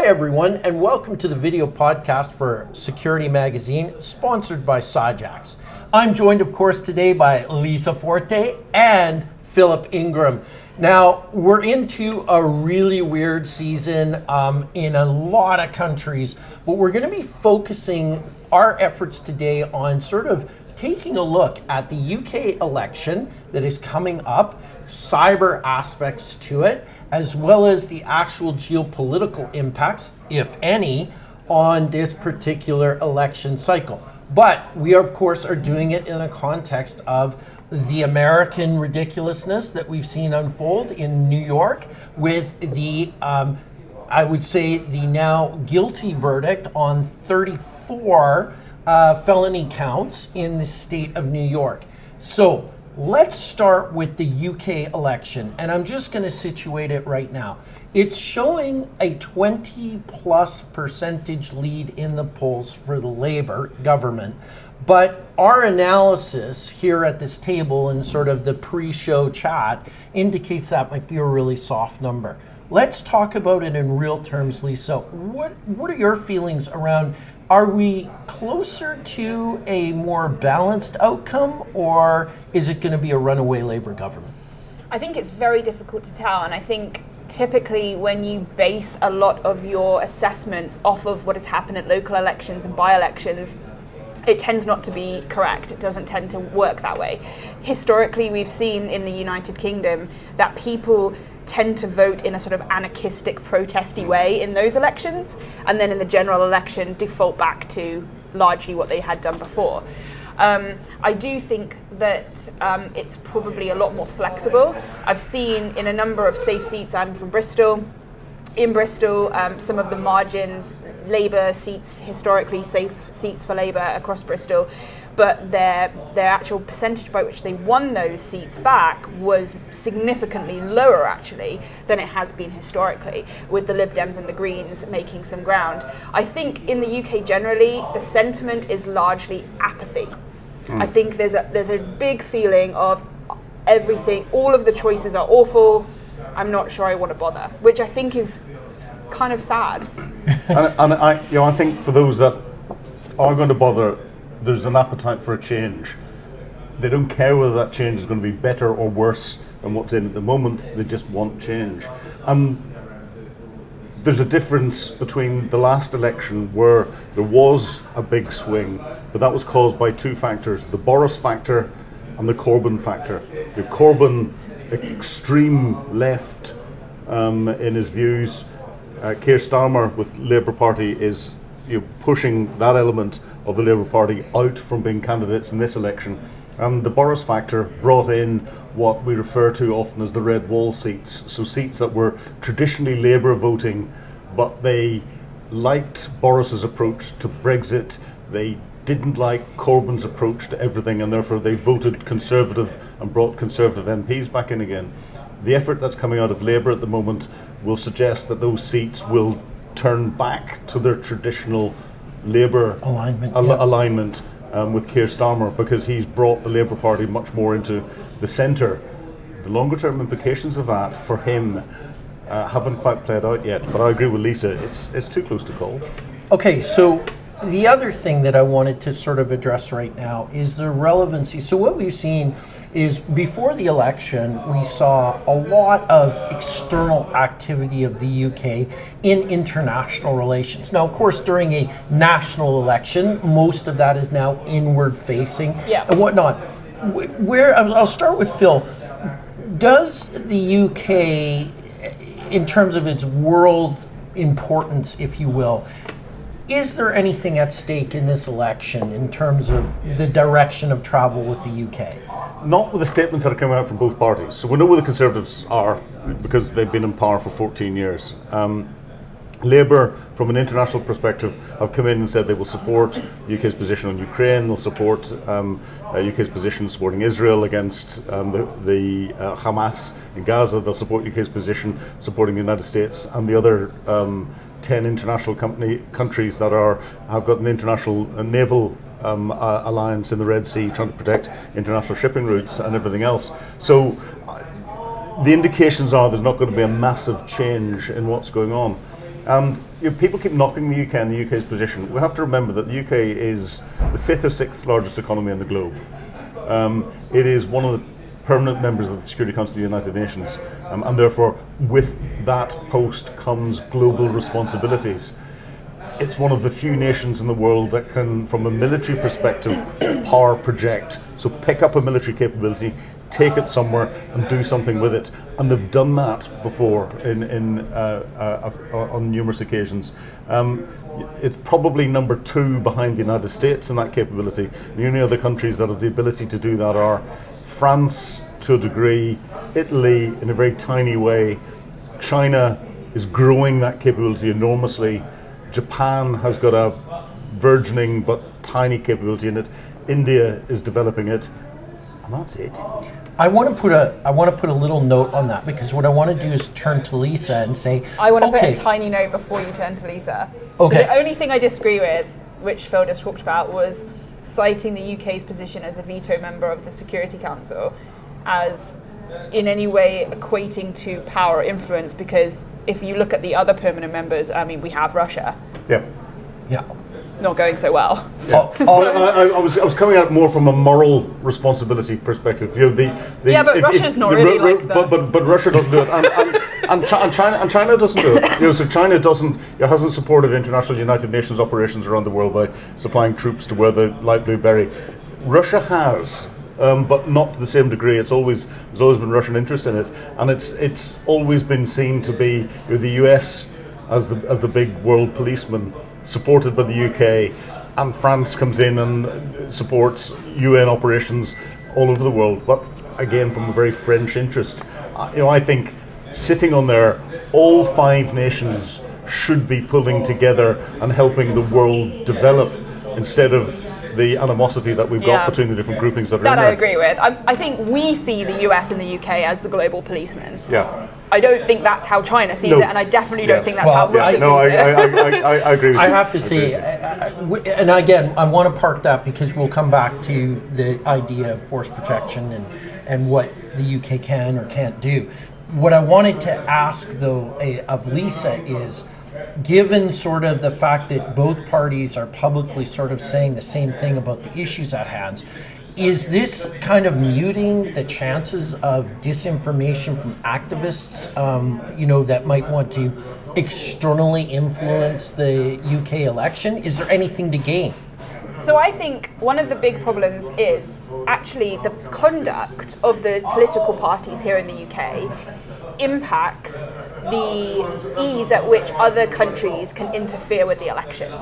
everyone, and welcome to the video podcast for Security Magazine, sponsored by Cyjax. I'm joined, of course, today by Lisa Forte and Philip Ingram. Now, we're into a really weird season in a lot of countries, but we're going to be focusing our efforts today on sort of taking a look at the UK election that is coming up, cyber aspects to it, as well as the actual geopolitical impacts, if any, on this particular election cycle. But we, of course, are doing it in a context of the American ridiculousness that we've seen unfold in New York with the, I would say, the now guilty verdict on 34 felony counts in the state of New York. So let's start with the UK election, and I'm just going to situate it right now. It's showing a 20+% lead in the polls for the Labour government, but our analysis here at this table and sort of the pre-show chat indicates that might be a really soft number. Let's talk about it in real terms, Lisa. What are your feelings around, are we closer to a more balanced outcome, or is it going to be a runaway Labour government? I think it's very difficult to tell, and I think typically when you base a lot of your assessments off of what has happened at local elections and by-elections, it tends not to be correct. It doesn't tend to work that way. Historically, we've seen in the United Kingdom that people tend to vote in a sort of anarchistic, protesty way in those elections, and then in the general election default back to largely what they had done before. I do think that it's probably a lot more flexible. I've seen in a number of safe seats, I'm from Bristol, in Bristol, some of the margins, Labour seats, historically safe seats for Labour across Bristol, but their actual percentage by which they won those seats back was significantly lower actually than it has been historically, with the Lib Dems and the Greens making some ground. I think in the UK generally, the sentiment is largely apathy. I think there's a big feeling of everything, all of the choices are awful, I'm not sure I want to bother, which I think is kind of sad. and I think for those that are going to bother, there's an appetite for a change. They don't care whether that change is going to be better or worse than what's in at the moment. They just want change. And there's a difference between the last election where there was a big swing, but that was caused by two factors, the Boris factor and the Corbyn factor. The Corbyn extreme left in his views. Keir Starmer with Labour Party is pushing that element of the Labour Party out from being candidates in this election. The Boris factor brought in what we refer to often as the red wall seats, so seats that were traditionally Labour voting, but they liked Boris's approach to Brexit, they didn't like Corbyn's approach to everything, and therefore they voted Conservative and brought Conservative MPs back in again. The effort that's coming out of Labour at the moment will suggest that those seats will turn back to their traditional Labour alignment with Keir Starmer, because he's brought the Labour Party much more into the centre. The longer term implications of that for him haven't quite played out yet, but I agree with Lisa, it's too close to call. Okay, so the other thing that I wanted to sort of address right now is the relevancy. So what we've seen is before the election, we saw a lot of external activity of the UK in international relations. Now, of course, during a national election, most of that is now inward facing and whatnot. I'll start with Phil. Does the UK, in terms of its world importance, if you will, is there anything at stake in this election in terms of the direction of travel with the UK? Not with the statements that are coming out from both parties. So we know where the Conservatives are because they've been in power for 14 years. Labour, from an international perspective, have come in and said they will support the UK's position on Ukraine, they'll support UK's position supporting Israel against the Hamas in Gaza, they'll support UK's position supporting the United States and the other 10 international countries that have got an international naval alliance in the Red Sea, trying to protect international shipping routes and everything else. So the indications are there's not going to be a massive change in what's going on. And people keep knocking the UK and the UK's position. We have to remember that the UK is the 5th or 6th largest economy in the globe. It is one of the permanent members of the Security Council of the United Nations, and therefore with that post comes global responsibilities. It's one of the few nations in the world that can, from a military perspective, power project. So pick up a military capability, take it somewhere and do something with it. And they've done that before on numerous occasions. It's probably number 2 behind the United States in that capability. The only other countries that have the ability to do that are France to a degree, Italy in a very tiny way. China is growing that capability enormously. Japan has got a burgeoning but tiny capability in it. India is developing it, and that's it. I want to put a little note on that, because what I want to do is turn to Lisa and say, I want to put a tiny note before you turn to Lisa. Okay. The only thing I disagree with, which Phil just talked about, was citing the UK's position as a veto member of the Security Council as in any way equating to power or influence, because if you look at the other permanent members, I mean, we have Russia. Yeah. Yeah. It's not going so well. Yeah. I was coming at it more from a moral responsibility perspective. But Russia's not really like that. But Russia doesn't do it, and China doesn't do it. So China hasn't supported international United Nations operations around the world by supplying troops to wear the light blue beret. Russia has. But not to the same degree. There's always been Russian interest in it, and it's always been seen to be the US as the big world policeman, supported by the UK, and France comes in and supports UN operations all over the world. But again, from a very French interest, I think sitting on there, all 5 nations should be pulling together and helping the world develop instead of the animosity that we've got between the different groupings that are in there. That I agree with. I think we see the US and the UK as the global policeman. Yeah. I don't think that's how China sees it, and I definitely don't think that's how Russia sees it. I agree with you. I have to say, and again, I want to park that because we'll come back to the idea of force protection and what the UK can or can't do. What I wanted to ask, though, of Lisa is, given sort of the fact that both parties are publicly sort of saying the same thing about the issues at hand, is this kind of muting the chances of disinformation from activists, that might want to externally influence the UK election? Is there anything to gain? So I think one of the big problems is actually the conduct of the political parties here in the UK impacts the ease at which other countries can interfere with the election.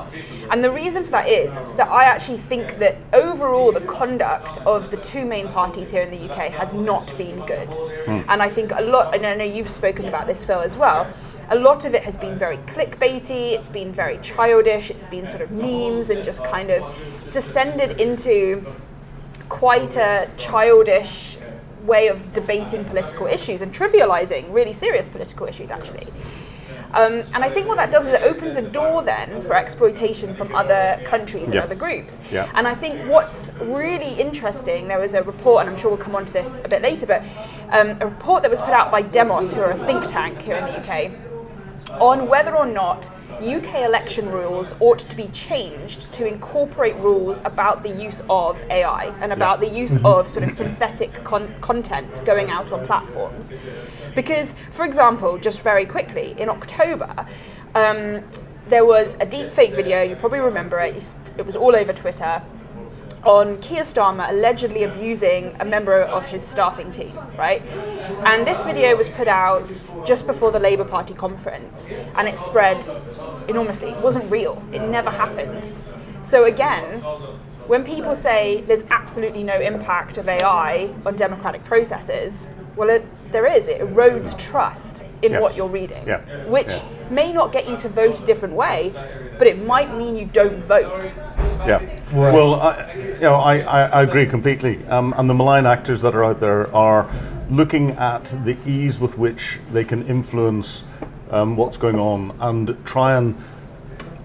And the reason for that is that I actually think that overall the conduct of the 2 main parties here in the UK has not been good. And I think a lot, and I know you've spoken about this, Phil, as well, a lot of it has been very clickbaity, it's been very childish, it's been sort of memes and just kind of descended into quite a childish way of debating political issues and trivializing really serious political issues, actually. And I think what that does is it opens a door then for exploitation from other countries and other groups. Yeah. And I think what's really interesting, there was a report, and I'm sure we'll come on to this a bit later, but a report that was put out by Demos, who are a think tank here in the UK, on whether or not UK election rules ought to be changed to incorporate rules about the use of AI and about the use of sort of synthetic content going out on platforms. Because, for example, just very quickly, in October, there was a deepfake video, you probably remember it, it was all over Twitter, on Keir Starmer allegedly abusing a member of his staffing team, right? And this video was put out just before the Labour Party conference, and it spread enormously. It wasn't real. It never happened. So again, when people say there's absolutely no impact of AI on democratic processes, well, there is. It erodes trust in what you're reading, which may not get you to vote a different way, but it might mean you don't vote. Yeah. Right. Well, I agree completely. And the malign actors that are out there are looking at the ease with which they can influence what's going on and try and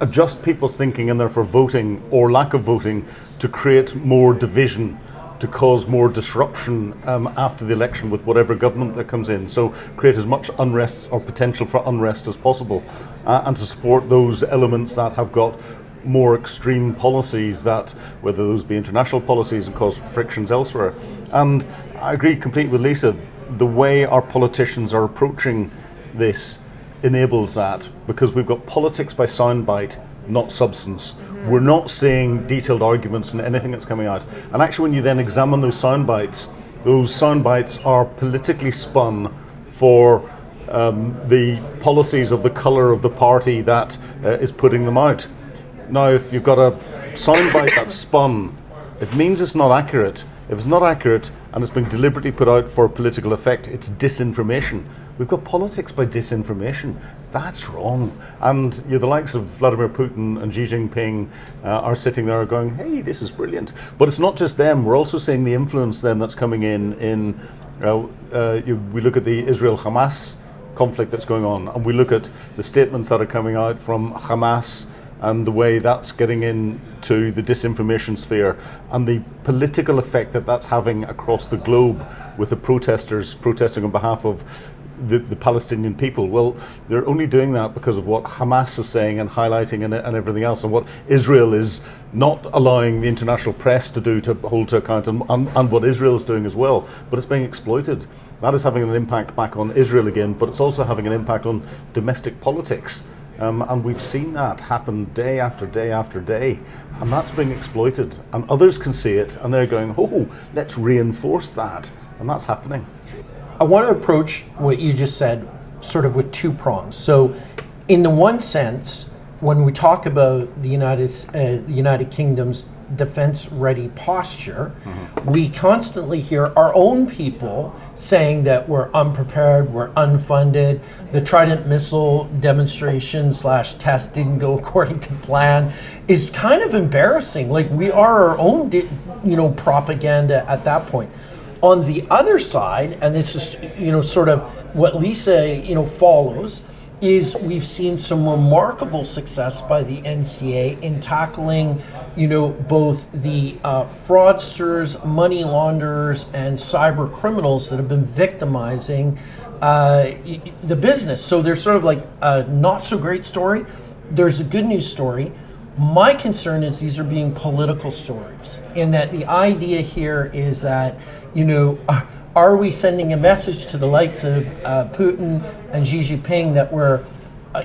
adjust people's thinking and therefore voting or lack of voting to create more division, to cause more disruption after the election with whatever government that comes in. So create as much unrest or potential for unrest as possible, and to support those elements that have got more extreme policies, that whether those be international policies and cause frictions elsewhere. And I agree completely with Lisa, the way our politicians are approaching this enables that, because we've got politics by soundbite, not substance. We're not seeing detailed arguments in anything that's coming out. And actually when you then examine those soundbites are politically spun for the policies of the colour of the party that is putting them out. Now, if you've got a soundbite that's spun, it means it's not accurate. If it's not accurate and it's been deliberately put out for political effect, it's disinformation. We've got politics by disinformation. That's wrong. And the likes of Vladimir Putin and Xi Jinping are sitting there going, hey, this is brilliant. But it's not just them. We're also seeing the influence then that's coming in we look at the Israel-Hamas conflict that's going on, and we look at the statements that are coming out from Hamas and the way that's getting into the disinformation sphere, and the political effect that that's having across the globe with the protesters protesting on behalf of the Palestinian people. Well, they're only doing that because of what Hamas is saying and highlighting and everything else, and what Israel is not allowing the international press to do, to hold to account, and what Israel is doing as well. But it's being exploited. That is having an impact back on Israel again, but it's also having an impact on domestic politics. And we've seen that happen day after day after day, and that's being exploited, and others can see it and they're going, oh, let's reinforce that, and that's happening. I want to approach what you just said sort of with two prongs. So in the one sense, when we talk about the United Kingdom's defense-ready posture, we constantly hear our own people saying that we're unprepared, we're unfunded, the Trident missile demonstration / test didn't go according to plan is kind of embarrassing. Like, we are our own propaganda at that point. On the other side, and this is sort of what Lisa follows, is we've seen some remarkable success by the NCA in tackling, both the fraudsters, money launderers, and cyber criminals that have been victimizing the business. So there's sort of like a not so great story. There's a good news story. My concern is these are being political stories, in that the idea here is that, are we sending a message to the likes of Putin and Xi Jinping that we're,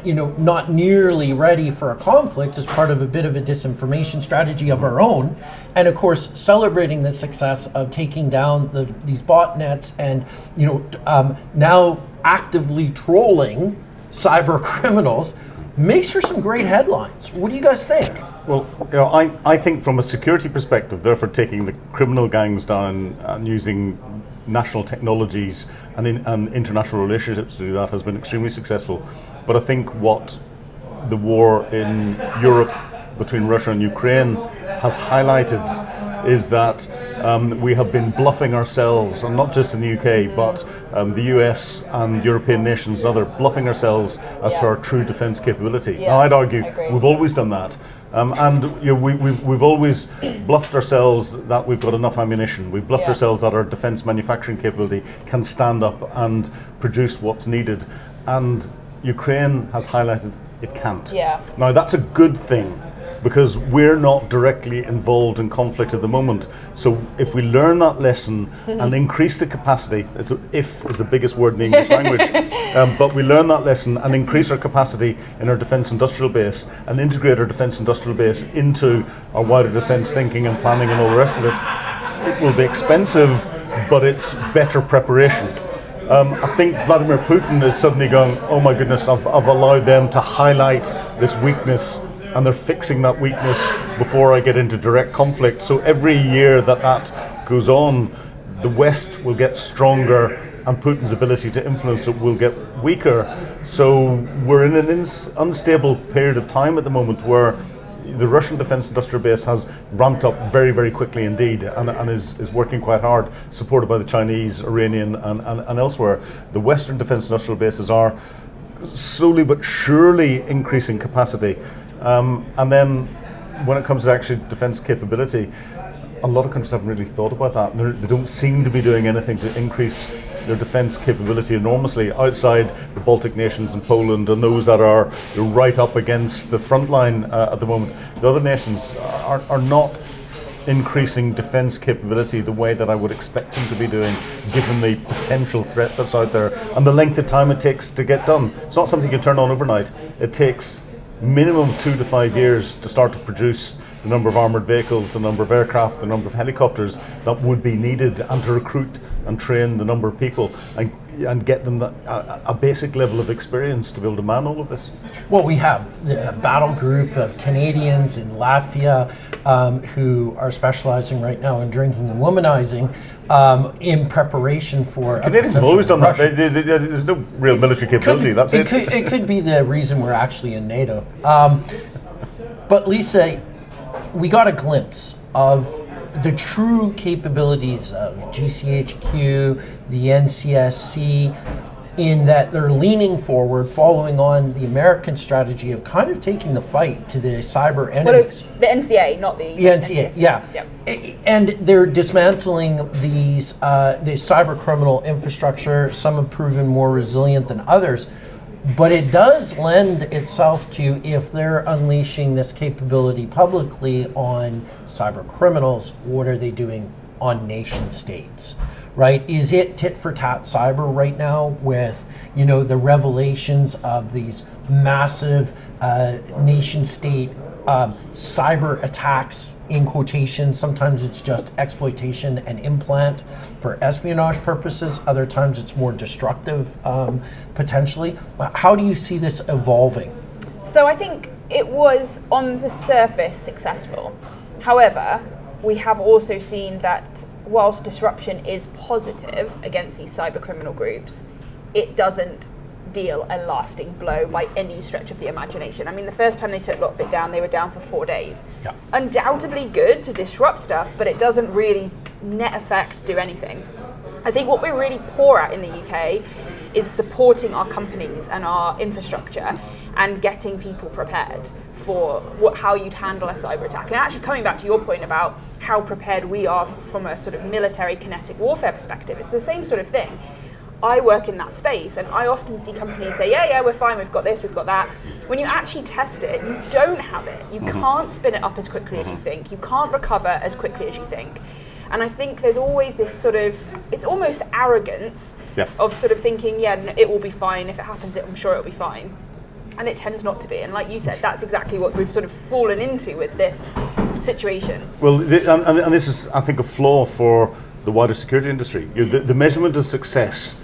not nearly ready for a conflict as part of a bit of a disinformation strategy of our own, and of course celebrating the success of taking down these botnets and, now actively trolling cyber criminals, makes for some great headlines. What do you guys think? Well, I think from a security perspective, therefore taking the criminal gangs down and using national technologies and international relationships to do that has been extremely successful. But I think what the war in Europe between Russia and Ukraine has highlighted is that we have been bluffing ourselves, and not just in the UK, but the US and European nations and other, bluffing ourselves as to our true defence capability. Yeah, now, I'd argue we've always done that. We've always bluffed ourselves that we've got enough ammunition. We've bluffed ourselves that our defence manufacturing capability can stand up and produce what's needed. And Ukraine has highlighted it can't. Yeah. Now, that's a good thing, because we're not directly involved in conflict at the moment. So if we learn that lesson and increase the capacity, if is the biggest word in the English language, but we learn that lesson and increase our capacity in our defence industrial base and integrate our defence industrial base into our wider defence thinking and planning and all the rest of it, it will be expensive, but it's better preparation. I think Vladimir Putin is suddenly going, oh my goodness, I've allowed them to highlight this weakness, and they're fixing that weakness before I get into direct conflict. So every year that goes on, the West will get stronger and Putin's ability to influence it will get weaker. So we're in an unstable period of time at the moment where the Russian defence industrial base has ramped up very, very quickly indeed, and is working quite hard, supported by the Chinese, Iranian and elsewhere. The Western defence industrial bases are slowly but surely increasing capacity. And then when it comes to actually defence capability, a lot of countries haven't really thought about that. They don't seem to be doing anything to increase their defence capability enormously outside the Baltic nations and Poland and those that are right up against the front line at the moment. The other nations are not increasing defence capability the way that I would expect them to be doing, given the potential threat that's out there and the length of time it takes to get done. It's not something you can turn on overnight. It takes minimum 2 to 5 years to start to produce the number of armoured vehicles, the number of aircraft, the number of helicopters that would be needed, and to recruit and train the number of people and get them a basic level of experience to be able to man all of this. Well, we have the battle group of Canadians in Latvia who are specializing right now in drinking and womanizing in preparation for... Canadians have always done that. There's no real military capability. It could be the reason we're actually in NATO. But Lisa, we got a glimpse of the true capabilities of GCHQ, the NCSC, in that they're leaning forward, following on the American strategy of kind of taking the fight to the cyber enemies. Well, the NCA, not the NCA, yeah. And they're dismantling the cyber criminal infrastructure. Some have proven more resilient than others. But it does lend itself to, if they're unleashing this capability publicly on cyber criminals, what are they doing on nation states, right? Is it tit for tat cyber right now with, the revelations of these massive nation state cyber attacks, in quotations? Sometimes it's just exploitation and implant for espionage purposes. Other times it's more destructive, potentially. How do you see this evolving? So I think it was on the surface successful. However, we have also seen that whilst disruption is positive against these cyber criminal groups, it doesn't deal a lasting blow by any stretch of the imagination. I mean, the first time they took Lockbit down, they were down for 4 days. Yeah. Undoubtedly good to disrupt stuff, but it doesn't really net effect do anything. I think what we're really poor at in the UK is supporting our companies and our infrastructure and getting people prepared for how you'd handle a cyber attack. And actually coming back to your point about how prepared we are from a sort of military kinetic warfare perspective, it's the same sort of thing. I work in that space, and I often see companies say, yeah, we're fine, we've got this, we've got that. When you actually test it, you don't have it. You can't spin it up as quickly as you think. You can't recover as quickly as you think. And I think there's always this sort of, it's almost arrogance of sort of thinking, it will be fine. If it happens, I'm sure it'll be fine. And it tends not to be. And like you said, that's exactly what we've sort of fallen into with this situation. Well, and this is, I think, a flaw for the wider security industry. The measurement of success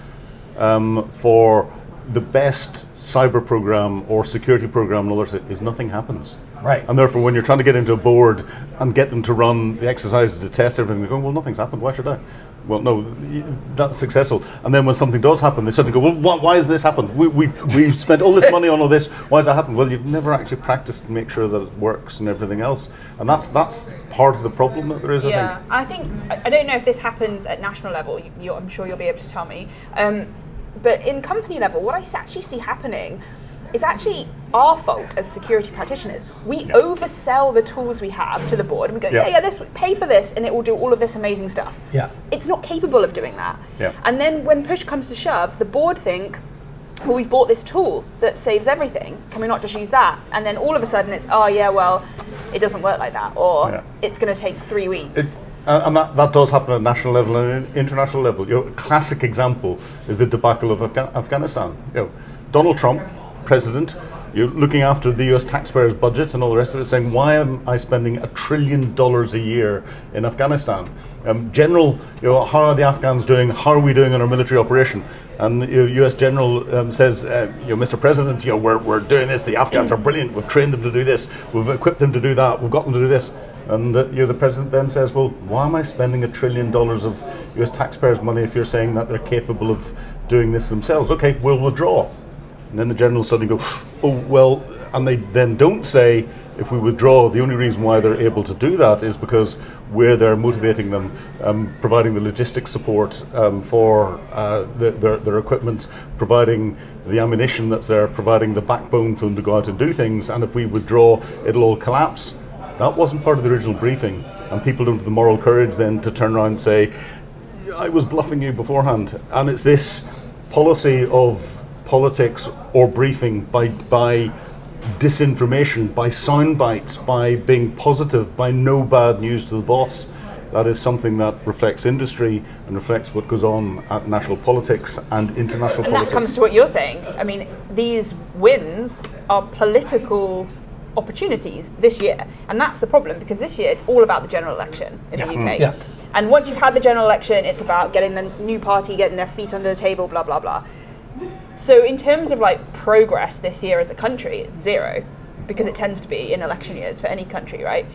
for the best cyber program or security program and all that is nothing happens. Right. And therefore, when you're trying to get into a board and get them to run the exercises to test everything, they're going, well, nothing's happened, why should I? Well, no, that's successful. And then when something does happen, they suddenly go, well, why has this happened? We've spent all this money on all this, why has that happened? Well, you've never actually practiced to make sure that it works and everything else. And that's part of the problem that there is, I think. I don't know if this happens at national level, I'm sure you'll be able to tell me. But in company level, what I actually see happening is actually our fault as security practitioners. We oversell the tools we have to the board, and we go, this, pay for this, and it will do all of this amazing stuff. Yeah. It's not capable of doing that. Yeah. And then when push comes to shove, the board think, well, we've bought this tool that saves everything. Can we not just use that? And then all of a sudden it's, it doesn't work like that, or it's going to take 3 weeks. And that does happen at national level and international level. A classic example is the debacle of Afghanistan. Donald Trump, president, you're looking after the US taxpayers' budget and all the rest of it, saying, why am I spending $1 trillion a year in Afghanistan? General, how are the Afghans doing? How are we doing in our military operation? And US General says, Mr. President, we're doing this. The Afghans are brilliant. We've trained them to do this. We've equipped them to do that. We've got them to do this. And the president then says, well, why am I spending $1 trillion of US taxpayers' money if you're saying that they're capable of doing this themselves? Okay, we'll withdraw. And then the generals suddenly go, oh, well, and they then don't say, if we withdraw, the only reason why they're able to do that is because we're there motivating them, providing the logistics support for their equipment, providing the ammunition that's there, providing the backbone for them to go out and do things, and if we withdraw, it'll all collapse. That wasn't part of the original briefing, and people don't have the moral courage then to turn around and say, I was bluffing you beforehand. And it's this policy of politics or briefing by disinformation, by sound bites, by being positive, by no bad news to the boss. That is something that reflects industry and reflects what goes on at national politics and international And politics. that comes to what you're saying. I mean, these wins are political opportunities this year. And that's the problem, because this year it's all about the general election in the UK. Yeah. And once you've had the general election, it's about getting the new party, getting their feet under the table, blah, blah, blah. So in terms of like progress this year as a country, it's zero, because it tends to be in election years for any country, right?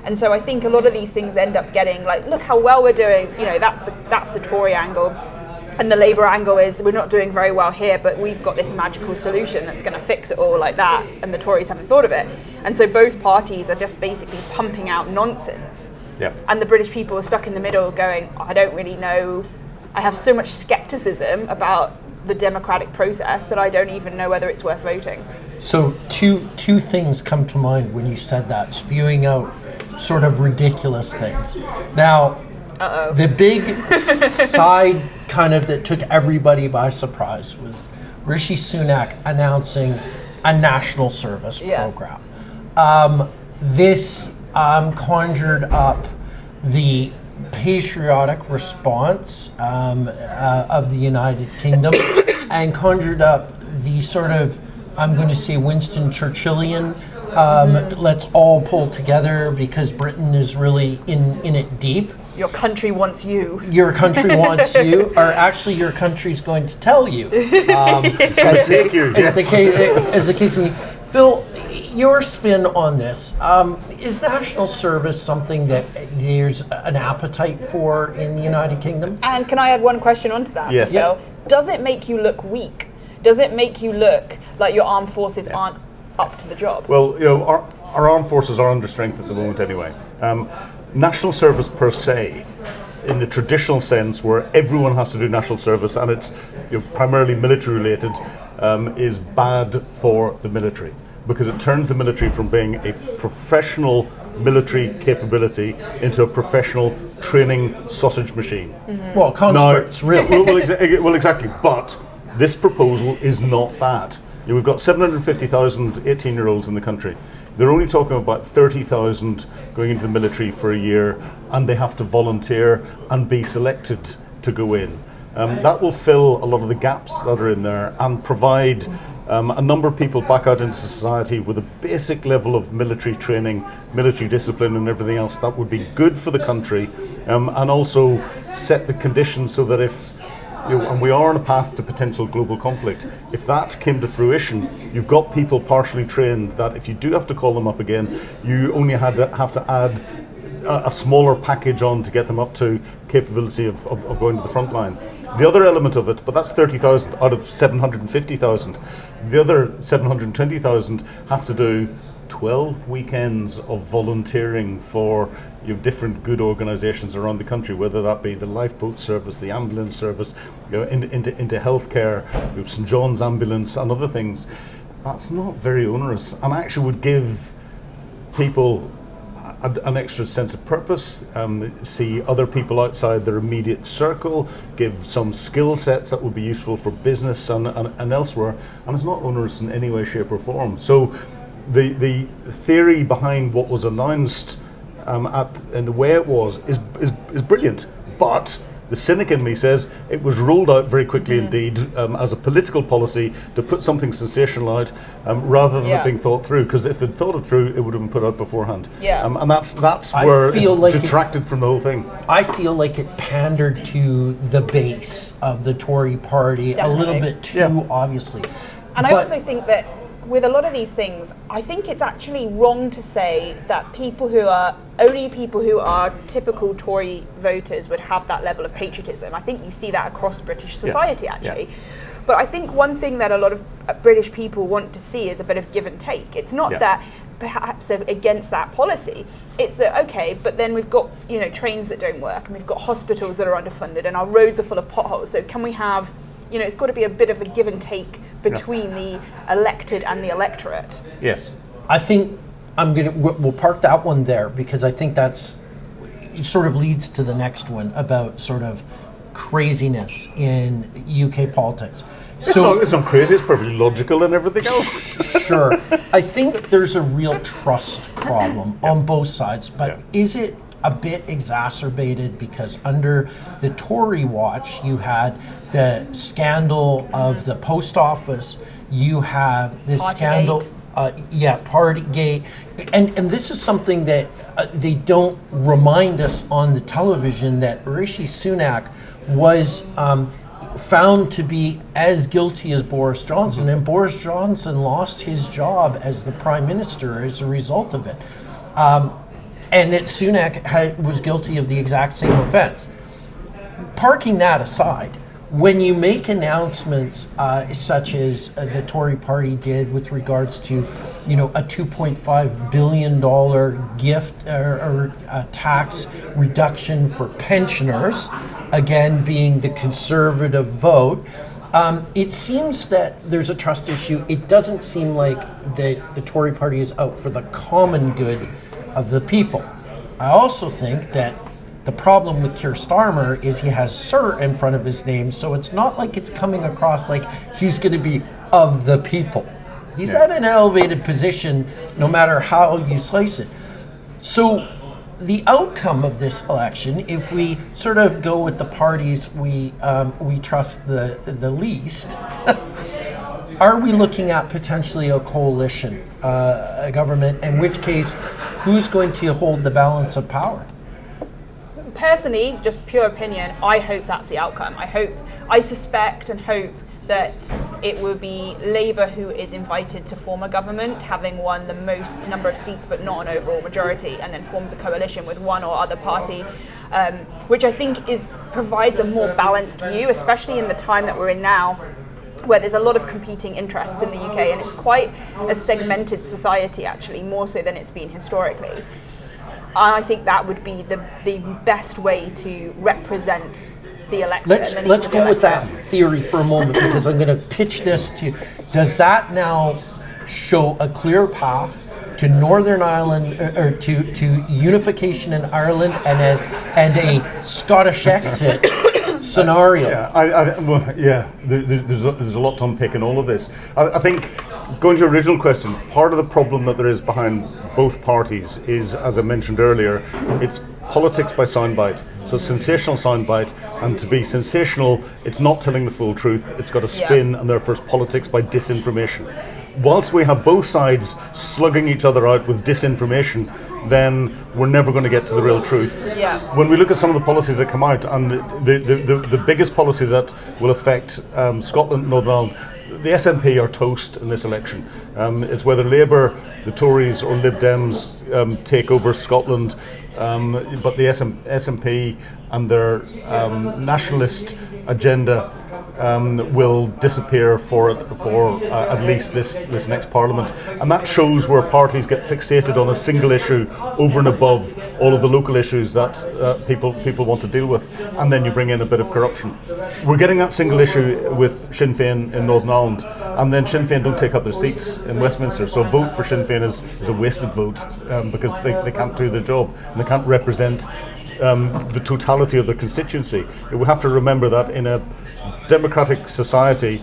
And so I think a lot of these things end up getting like, look how well we're doing, you know, that's the Tory angle. And the Labour angle is we're not doing very well here, but we've got this magical solution that's going to fix it all like that, and the Tories haven't thought of it. And so both parties are just basically pumping out nonsense. Yeah. And the British people are stuck in the middle going, I don't really know, I have so much scepticism about the democratic process that I don't even know whether it's worth voting. So two things come to mind when you said that, spewing out sort of ridiculous things. Now, the big side kind of that took everybody by surprise was Rishi Sunak announcing a national service program. This conjured up the patriotic response of the United Kingdom and conjured up the sort of, I'm going to say, Winston Churchillian, let's all pull together because Britain is really in it deep. Your country wants you. Your country wants you, or actually your country's going to tell you. As the case may be. Phil, your spin on this, is national service something that there's an appetite for in the United Kingdom? And can I add one question onto that? Yes. So, does it make you look weak? Does it make you look like your armed forces aren't up to the job? Well, you know, our armed forces are under strength at the moment anyway. National service per se, in the traditional sense where everyone has to do national service and it's primarily military related, is bad for the military, because it turns the military from being a professional military capability into a professional training sausage machine. Mm-hmm. Well, conscripts, really. Well, exactly. But this proposal is not that. We've got 750,000 18-year-olds in the country. They're only talking about 30,000 going into the military for a year, and they have to volunteer and be selected to go in. That will fill a lot of the gaps that are in there and provide a number of people back out into society with a basic level of military training, military discipline and everything else that would be good for the country, and also set the conditions so that if, and we are on a path to potential global conflict, if that came to fruition, you've got people partially trained that if you do have to call them up again, you only have to add a smaller package on to get them up to capability of going to the front line. The other element of it, but that's 30,000 out of 750,000. The other 720,000 have to do 12 weekends of volunteering for different good organisations around the country, whether that be the lifeboat service, the ambulance service, into healthcare, St John's Ambulance and other things. That's not very onerous, and actually would give people an extra sense of purpose, see other people outside their immediate circle, give some skill sets that would be useful for business and elsewhere, and it's not onerous in any way, shape or form. So the theory behind what was announced and the way it was is brilliant, but the cynic in me says it was rolled out very quickly indeed as a political policy to put something sensational out rather than it being thought through, because if they'd thought it through it would have been put out beforehand. And that's where it's detracted from the whole thing. I feel like it pandered to the base of the Tory party a little bit too obviously. And I also think that with a lot of these things, I think it's actually wrong to say that only people who are typical Tory voters would have that level of patriotism. I think you see that across British society, actually. But I think one thing that a lot of British people want to see is a bit of give and take. It's not that perhaps they're against that policy. It's that, okay, but then we've got trains that don't work, and we've got hospitals that are underfunded, and our roads are full of potholes. So can we have, it's got to be a bit of a give and take between the elected and the electorate. Yes. I think we'll park that one there because I think that's it sort of leads to the next one about sort of craziness in UK politics. So it's not crazy, it's perfectly logical and everything else. Sure. I think there's a real trust problem on both sides, but is it a bit exacerbated because under the Tory watch you had the scandal of the post office, you have this scandal, Partygate, and this is something that they don't remind us on the television, that Rishi Sunak was found to be as guilty as Boris Johnson, and Boris Johnson lost his job as the Prime Minister as a result of it. And that Sunak was guilty of the exact same offense. Parking that aside, when you make announcements such as the Tory party did with regards to, a $2.5 billion gift or tax reduction for pensioners, again being the Conservative vote, it seems that there's a trust issue. It doesn't seem like the Tory party is out for the common good of the people. I also think that the problem with Keir Starmer is he has Sir in front of his name, so it's not like it's coming across like he's going to be of the people. He's at an elevated position no matter how you slice it. So the outcome of this election, if we sort of go with the parties we trust the least, are we looking at potentially a coalition, a government, in which case who's going to hold the balance of power? Personally, just pure opinion, I hope that's the outcome. I suspect and hope that it will be Labour who is invited to form a government, having won the most number of seats but not an overall majority, and then forms a coalition with one or other party, which I think provides a more balanced view, especially in the time that we're in now, where there's a lot of competing interests in the UK, and it's quite a segmented society, actually, more so than it's been historically. I think that would be the best way to represent the electorate. Let's go with that theory for a moment, because I'm going to pitch this to you. Does that now show a clear path to Northern Ireland, or to unification in Ireland and a Scottish exit scenario? There's a lot to unpick in all of this. I think, going to your original question, part of the problem that there is behind both parties is, as I mentioned earlier, it's politics by soundbite. So sensational soundbite, and to be sensational, it's not telling the full truth. It's got a spin, and therefore it's politics by disinformation. Whilst we have both sides slugging each other out with disinformation, then we're never going to get to the real truth. Yeah. When we look at some of the policies that come out, and the biggest policy that will affect Scotland and Northern Ireland, the SNP are toast in this election. It's whether Labour, the Tories or Lib Dems take over Scotland, but the SNP and their nationalist agenda will disappear for at least this next Parliament, and that shows where parties get fixated on a single issue over and above all of the local issues that people want to deal with, and then you bring in a bit of corruption. We're getting that single issue with Sinn Féin in Northern Ireland, and then Sinn Féin don't take up their seats in Westminster, so a vote for Sinn Féin is a wasted vote because they can't do their job and they can't represent the totality of their constituency. We have to remember that in a democratic society,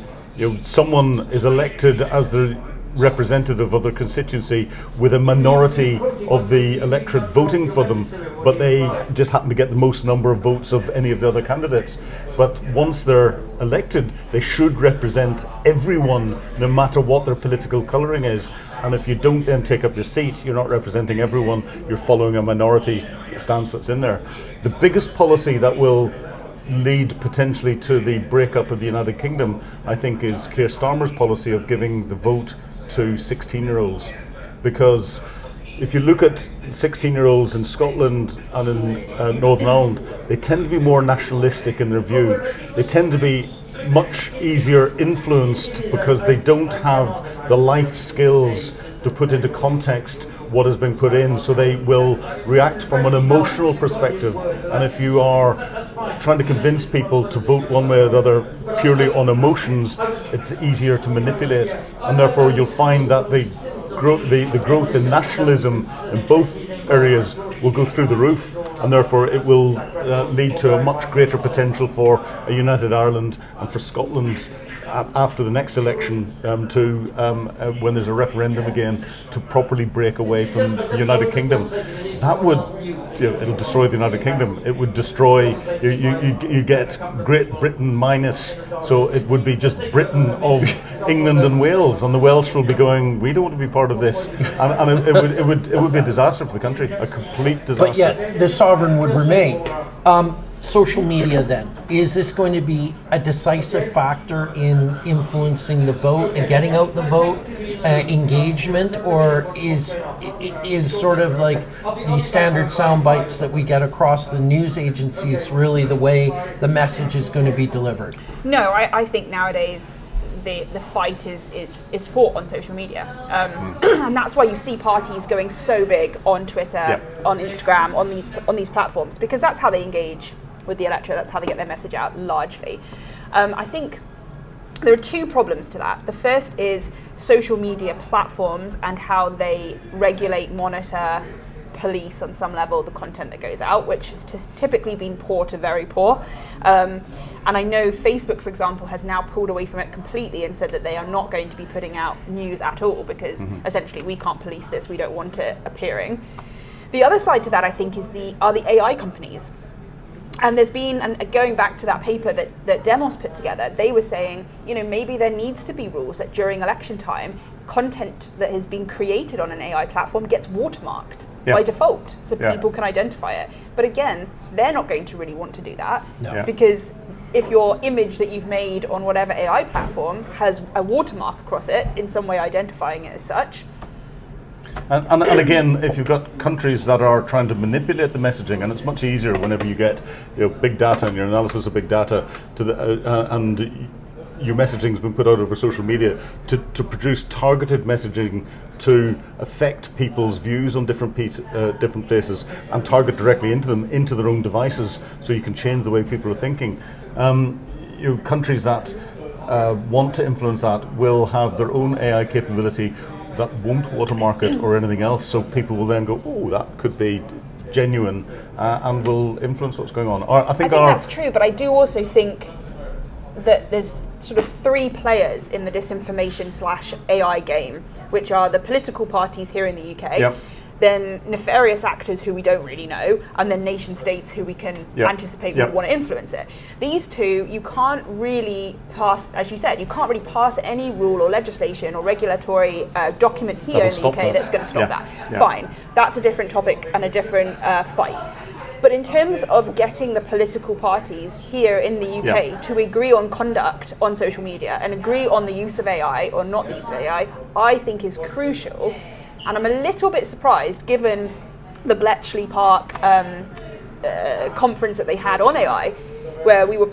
someone is elected as the representative of their constituency with a minority of the electorate voting for them, but they just happen to get the most number of votes of any of the other candidates. But once they're elected, they should represent everyone, no matter what their political colouring is. And if you don't then take up your seat, you're not representing everyone, you're following a minority stance that's in there. The biggest policy that will lead potentially to the breakup of the United Kingdom, I think, is Keir Starmer's policy of giving the vote to 16-year-olds. Because if you look at 16-year-olds in Scotland and in Northern Ireland, they tend to be more nationalistic in their view. They tend to be much easier influenced because they don't have the life skills to put into context what has been put in, so they will react from an emotional perspective. And if you are trying to convince people to vote one way or the other purely on emotions, it's easier to manipulate, and therefore you'll find that the the growth in nationalism in both areas will go through the roof, and therefore it will lead to a much greater potential for a united Ireland and for Scotland after the next election when there's a referendum again, to properly break away from the United Kingdom. That would, it'll destroy the United Kingdom. It would destroy, you get Great Britain minus, so it would be just Britain of England and Wales, and the Welsh will be going, we don't want to be part of this, and it would be a disaster for the country, a complete disaster. But yet the sovereign would remain. Social media then, is this going to be a decisive factor in influencing the vote and getting out the vote, engagement, or is sort of like the standard sound bites that we get across the news agencies really the way the message is going to be delivered? No, I think nowadays the fight is fought on social media, and that's why you see parties going so big on Twitter, on Instagram, on these platforms, because that's how they engage with the electorate. That's how they get their message out largely. I think there are two problems to that. The first is social media platforms and how they regulate, monitor, police on some level the content that goes out, which has typically been poor to very poor. And I know Facebook, for example, has now pulled away from it completely and said that they are not going to be putting out news at all because essentially we can't police this, we don't want it appearing. The other side to that, I think, are the AI companies. And there's been, and going back to that paper that Demos put together, they were saying, maybe there needs to be rules that during election time, content that has been created on an AI platform gets watermarked by default, so people can identify it. But again, they're not going to really want to do that, because if your image that you've made on whatever AI platform has a watermark across it, in some way identifying it as such. And again, if you've got countries that are trying to manipulate the messaging, and it's much easier whenever you get big data and your analysis of big data and your messaging's been put out over social media to produce targeted messaging to affect people's views on different places and target directly into them, into their own devices, so you can change the way people are thinking. Countries that want to influence that will have their own AI capability that won't watermark it or anything else, so people will then go, oh, that could be genuine, and will influence what's going on. I think that's true, but I do also think that there's sort of three players in the disinformation/AI game, which are the political parties here in the UK, then nefarious actors who we don't really know, and then nation states who we can anticipate would want to influence it. These two, you can't really pass, as you said, you can't really pass any rule or legislation or regulatory document here in the UK that's going to stop that. Fine, that's a different topic and a different fight. But in terms of getting the political parties here in the UK to agree on conduct on social media and agree on the use of AI or not the use of AI, I think is crucial. And I'm a little bit surprised, given the Bletchley Park conference that they had on AI, where we were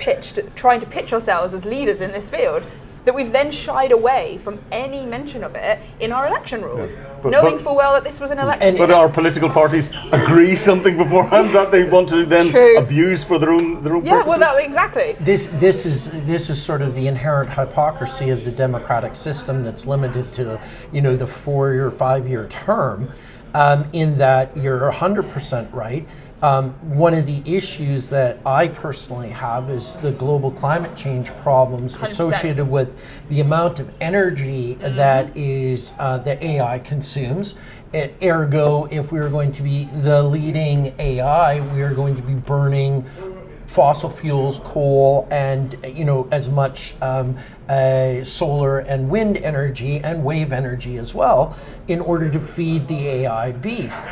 trying to pitch ourselves as leaders in this field, that we've then shied away from any mention of it in our election rules, knowing full well that this was an election. But our political parties agree something beforehand that they want to then abuse for their own purposes? Yeah, well, exactly. This is sort of the inherent hypocrisy of the democratic system that's limited to the 4 or 5 year term, in that you're 100% right. One of the issues that I personally have is the global climate change problems 100%. Associated with the amount of energy that AI consumes. Ergo, if we are going to be the leading AI, we are going to be burning fossil fuels, coal, and as much solar and wind energy and wave energy as well, in order to feed the AI beast.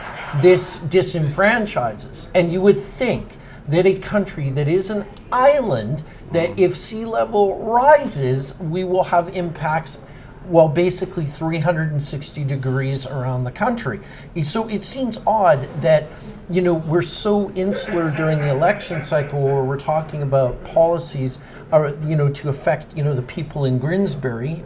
This disenfranchises, and you would think that a country that is an island, that if sea level rises, we will have impacts, basically 360 degrees around the country. So it seems odd that we're so insular during the election cycle, where we're talking about policies, to affect the people in Grimsby,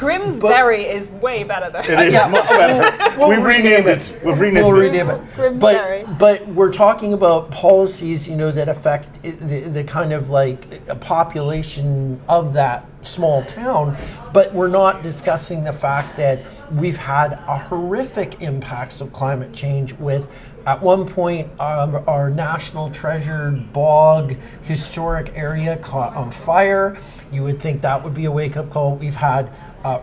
Grimsberry is way better though. It is much better. We've renamed it. We'll rename it. Grimsberry. But we're talking about policies, that affect the kind of like a population of that small town, but we're not discussing the fact that we've had a horrific impacts of climate change with, at one point, our national treasured bog historic area caught on fire. You would think that would be a wake-up call. We've had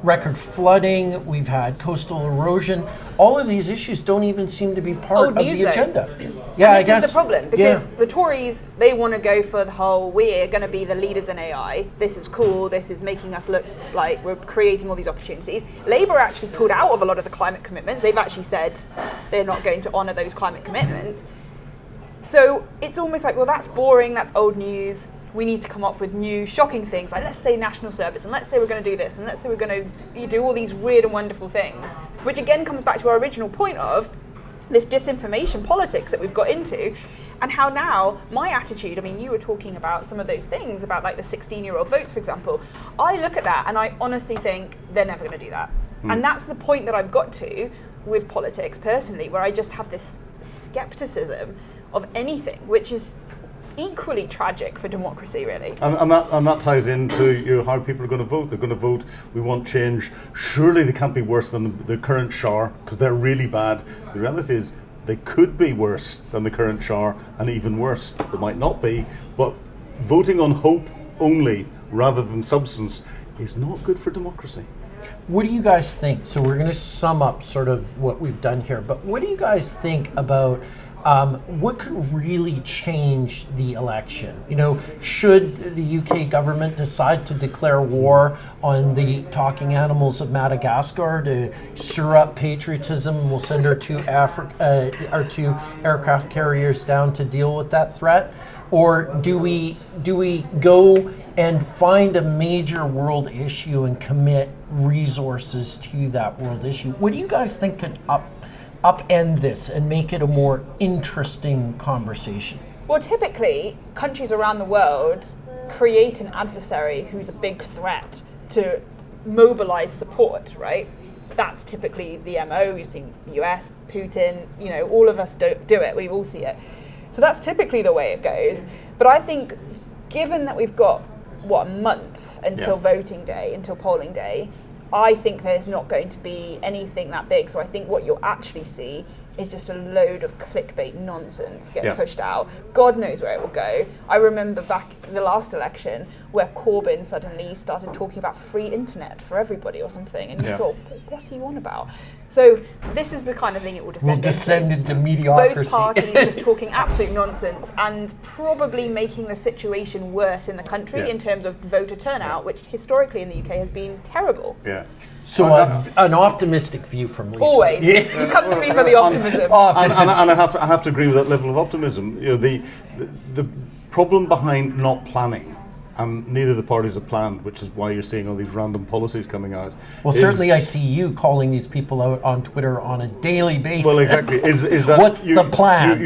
record flooding, we've had coastal erosion. All of these issues don't even seem to be part of the agenda. Yeah, I guess. This is the problem, because the Tories, they want to go for the whole, we're going to be the leaders in AI. This is cool, this is making us look like we're creating all these opportunities. Labour actually pulled out of a lot of the climate commitments. They've actually said they're not going to honour those climate commitments. So it's almost like, well, that's boring, that's old news. We need to come up with new shocking things, like let's say national service, and let's say we're going to do this, and let's say we're going to do all these weird and wonderful things, which again comes back to our original point of this disinformation politics that we've got into, and how now my attitude, I mean, you were talking about some of those things about like the 16-year-old votes, for example. I look at that and I honestly think they're never going to do that. And that's the point that I've got to with politics personally, where I just have this skepticism of anything, which is equally tragic for democracy, really. And that ties into how people are going to vote. They're going to vote, we want change. Surely they can't be worse than the current Shah, because they're really bad. The reality is they could be worse than the current Shah, and even worse. They might not be, but voting on hope only rather than substance is not good for democracy. What do you guys think? So we're going to sum up sort of what we've done here, but what do you guys think about what could really change the election? Should the UK government decide to declare war on the talking animals of Madagascar to stir up patriotism? We'll send our two aircraft carriers down to deal with that threat, or do we go and find a major world issue and commit resources to that world issue? What do you guys think could upend this and make it a more interesting conversation? Well, typically, countries around the world create an adversary who's a big threat to mobilize support, right? That's typically the MO. We've seen the US, Putin, all of us do it. We all see it. So that's typically the way it goes. But I think, given that we've got, a month until voting day, until polling day, I think there's not going to be anything that big. So I think what you'll actually see is just a load of clickbait nonsense get pushed out. God knows where it will go. I remember back in the last election where Corbyn suddenly started talking about free internet for everybody or something, and you thought, what are you on about? So this is the kind of thing it will descend into mediocrity. Both parties just talking absolute nonsense and probably making the situation worse in the country in terms of voter turnout, which historically in the UK has been terrible. Yeah. So an optimistic view from Lisa. Always. You come to me for the optimism. And I have to agree with that level of optimism. The problem behind not planning, and neither of the parties have planned, which is why you're seeing all these random policies coming out. Well, certainly I see you calling these people out on Twitter on a daily basis. Well, exactly. Is that what's the plan?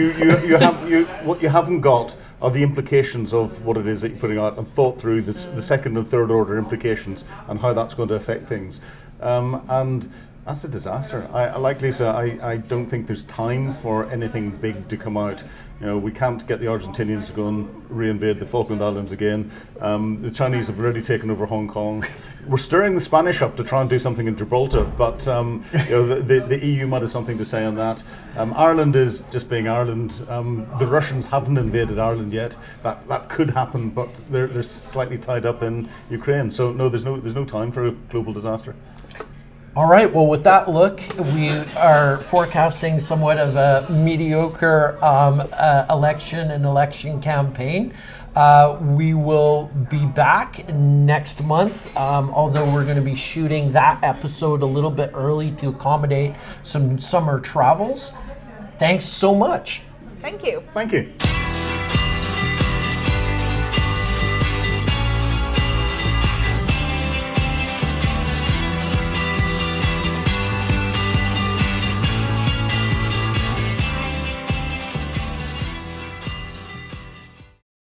What you haven't got are the implications of what it is that you're putting out, and thought through the second and third order implications and how that's going to affect things. And that's a disaster. Like Lisa, I don't think there's time for anything big to come out. We can't get the Argentinians to go and reinvade the Falkland Islands again. The Chinese have already taken over Hong Kong. We're stirring the Spanish up to try and do something in Gibraltar, but the EU might have something to say on that. Ireland is just being Ireland. The Russians haven't invaded Ireland yet. That could happen, but they're slightly tied up in Ukraine. So no, there's no time for a global disaster. All right, well, with that look, we are forecasting somewhat of a mediocre election and election campaign. We will be back next month, although we're going to be shooting that episode a little bit early to accommodate some summer travels. Thanks so much. Thank you. Thank you.